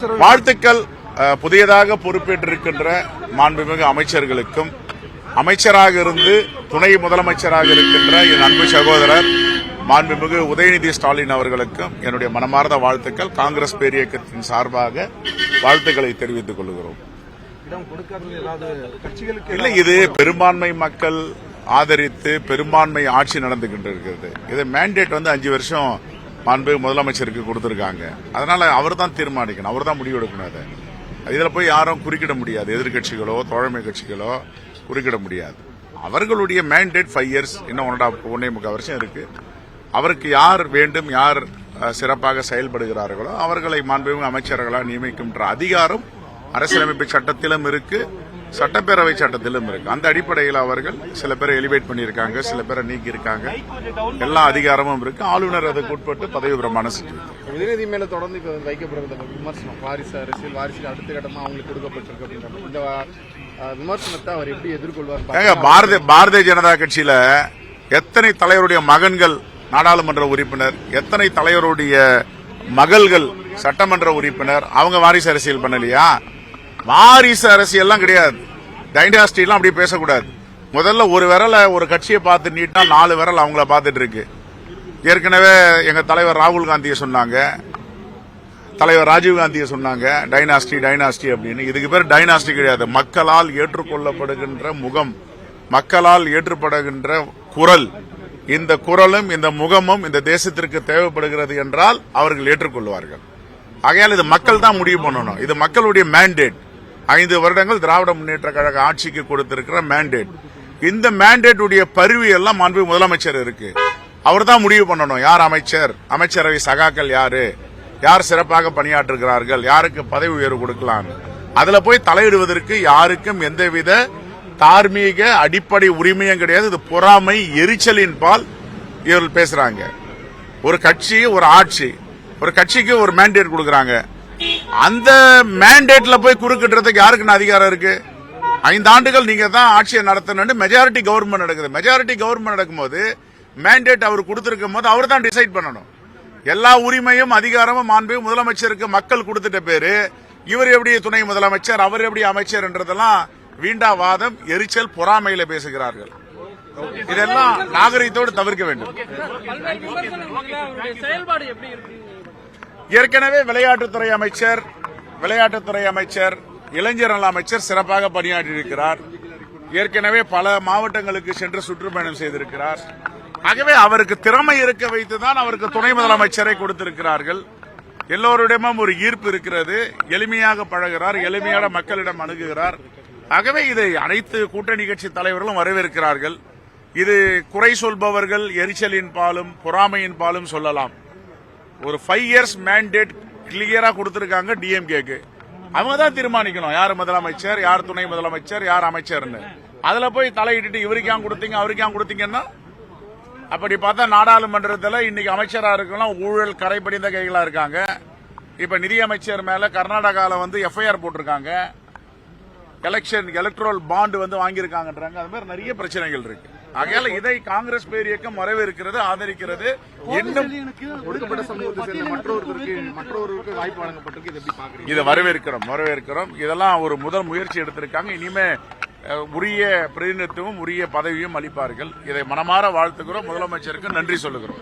வாழ்த்துக்கள். புதியதாக பொறுப்பேற்றிருக்கின்ற மாண்புமிகு அமைச்சர்களுக்கும், அமைச்சராக இருந்து துணை முதலமைச்சராக இருக்கின்ற என் அன்பு சகோதரர் மாண்புமிகு உதயநிதி ஸ்டாலின் அவர்களுக்கும் என்னுடைய மனமார்ந்த வாழ்த்துக்கள். காங்கிரஸ் பேரியக்கத்தின் சார்பாக வாழ்த்துக்களை தெரிவித்துக் கொள்கிறோம். இல்லை, இது பெரும்பான்மை மக்கள் ஆதரித்து பெரும்பான்மை ஆட்சி நடந்துகிட்டு இது மேண்டேட் 5 வருஷம் மாண்பு முதலமைச்சருக்கு கொடுத்திருக்காங்க. அதனால அவர் தான் தீர்மானிக்கணும், அவர் தான் முடிவு எடுக்கணும். இதுல போய் யாரும் குறுக்கிட முடியாது. எதிர்கட்சிகளோ தோழமை கட்சிகளோ குறுக்கிட முடியாது. அவர்களுடைய மேண்டேட் 5 இயர்ஸ், இன்னும் 1.5 வருஷம் இருக்கு. அவருக்கு யார் வேண்டும், யார் சிறப்பாக செயல்படுகிறார்களோ அவர்களை மாண்புமிகு அமைச்சர்களாக நியமிக்கின்ற அதிகாரம் அரசியலமைப்பு சட்டத்திலும் இருக்கு, சட்டப்பேரவை சட்டத்திலும் இருக்கு. அந்த அடிப்படையில் அவர்கள் சில பேரை எலிவேட் பண்ணியிருக்காங்க, சில பேரை நீக்கி இருக்காங்க. எல்லா அதிகாரமும் இருக்கு. ஆளுநர் அதுக்கு உட்பட்டு பதவி பிரமாணம் செஞ்சிருக்காங்க. உதயநிதி மேல தொடர்ந்து வைக்கப்படுற விமர்சனம், வாரிசு அரசியல் அடுத்த கட்டமா அவங்களுக்கு கொடுக்கப்பட்டிருக்கு அப்படின்ற இந்த விமர்சனத்தை அவர் எப்படி எதிர்கொள்வார்? பாரதிய ஜனதா கட்சியில எத்தனை தலைவருடைய மகன்கள் நாடாளுமன்ற உறுப்பினர், எத்தனை தலைவருடைய மகள்கள் சட்டமன்ற உறுப்பினர், அவங்க வாரிசு அரசியல் பண்ணலையா? வாரிசு அரசியல்லாம் கிடையாது. டைனாஸ்டி எல்லாம் அப்படி பேசக்கூடாது. முதல்ல ஒரு விரலை ஒரு கட்சியை பார்த்து நீட்டா 4 விரல் அவங்கள பார்த்துட்டு இருக்கு. ஏற்கனவே எங்க தலைவர் ராகுல் காந்தியை சொன்னாங்க, தலைவர் ராஜீவ் காந்தியை சொன்னாங்க டைனாஸ்டி அப்படின்னு. இதுக்கு பேர் டைனாஸ்டி கிடையாது. மக்களால் ஏற்றுக்கொள்ளப்படுகின்ற முகம், மக்களால் ஏற்றுப்படுகின்ற குரல். இந்த குரலும் இந்த முகமும் இந்த தேசத்திற்கு தேவைப்படுகிறது என்றால் அவர்கள் ஏற்றுக்கொள்வார்கள். ஆகையால் இது மக்கள் தான் முடிவு பண்ணணும். இது மக்களுடைய மேண்டேட். 5 வருடங்கள் திராவிட முன்னேற்ற கழக ஆட்சிக்கு கொடுத்திருக்கிற மேண்டேட். இந்த மேண்டேட் உடைய பரிவு எல்லாம் மாண்பு முதலமைச்சர் இருக்கு. அவர் தான் முடிவு பண்ணணும் யார் அமைச்சர், அமைச்சரவை சகாக்கள் யாரு, யார் சிறப்பாக பணியாற்றுகிறார்கள், யாருக்கு பதவி உயர்வு கொடுக்கலாம். அதுல போய் தலையிடுவதற்கு யாருக்கும் எந்தவித தார்மீக அடிப்படை உரிமையும் கிடையாது. இது பொறாமை, எரிச்சலின் பால் இவர்கள் பேசுறாங்க. ஒரு கட்சி, ஒரு ஆட்சி, ஒரு கட்சிக்கு ஒரு மேண்டேட் கொடுக்கறாங்க. அந்த மேண்டேட்ல போய் குறுக்கிடுறதுக்கு யாருக்கு அதிகாரம் இருக்கு? 5 ஆண்டுகள் நீங்க தான் ஆட்சியை நடத்தணும். மெஜாரிட்டி கவர்மெண்ட் நடக்குது. மெஜாரிட்டி கவர்மெண்ட் நடக்கும்போது மேண்டேட் அவர் கொடுத்திருக்கும் போது அவர் தான் டிசைட் பண்ணணும். எல்லா உரிமையும் அதிகாரமும் மாண்பு முதலமைச்சருக்கு மக்கள் கொடுத்துட்ட பேரு இவர் எப்படி துணை முதலமைச்சர், அவர் எப்படி அமைச்சர் என்றதெல்லாம் வீண்டாவாதம், எரிச்சல், பொறாமையில பேசுகிறார்கள். இதெல்லாம் நாகரிகத்தோடு தவிர்க்க வேண்டும். ஏற்கனவே விளையாட்டுத்துறை அமைச்சர், இளைஞர் நல அமைச்சர் சிறப்பாக பணியாற்றியிருக்கிறார். ஏற்கனவே பல மாவட்டங்களுக்கு சென்று சுற்றுப்பயணம் செய்திருக்கிறார். ஆகவே அவருக்கு திறமை இருக்க வைத்துதான் அவருக்கு துணை முதலமைச்சரை கொடுத்திருக்கிறார்கள். எல்லோரிடமும் ஒரு ஈர்ப்பு இருக்கிறது. எளிமையாக பழகிறார், எளிமையான மக்களிடம் அணுகுகிறார். ஆகவே இதை அனைத்து கூட்டணி கட்சி தலைவர்களும் வரவேற்கிறார்கள். இது குறை சொல்பவர்கள் எரிச்சலின் பாலும் பொறாமையின் பாலும் சொல்லலாம். ஒரு 5 இயர்ஸ் மேண்டேட் கிளியரா கொடுத்திருக்காங்க டிஎம்கேக்கு. அவங்க தான் தீர்மானிக்கணும் யார் முதலமைச்சர், யார் துணை முதலமைச்சர், யார் அமைச்சர்னு. அதுல போய் தலையிட்டு இவருக்கு ஏன் கொடுத்தீங்க, அவருக்கு ஏன் கொடுத்தீங்கன்னா, அப்படி பார்த்தா நாடாளுமன்றத்தில் இன்னைக்கு அமைச்சரா இருக்கலாம் ஊழல் கரைபடிந்த கைகளா இருக்காங்க. இப்ப நிதியமைச்சர் மேல கர்நாடகாவில் எஃப்ஐஆர் போட்டிருக்காங்க. எலக்ட்ரல் பாண்ட் வாங்கியிருக்காங்கன்றாங்க. அது மாதிரி நிறைய பிரச்சனைகள் இருக்கு. ஆகையால இதை காங்கிரஸ் பேரியக்கம் வரவேற்கிறது, ஆதரிக்கிறது. இன்னும் கொடுக்கப்பட்ட சமூகத்தை சேர்ந்த மற்றவர்களுக்கு வாய்ப்பு வழங்கப்பட்டிருக்கு. இதை வரவேற்கிறோம். இதெல்லாம் ஒரு முதல் முயற்சி எடுத்திருக்காங்க. இனிமே உரிய பிரதிநிதித்துவம், உரிய பதவியும் அளிப்பார்கள். இதை மனமாற வாழ்த்துகிறோம். முதலமைச்சருக்கு நன்றி சொல்லுகிறோம்.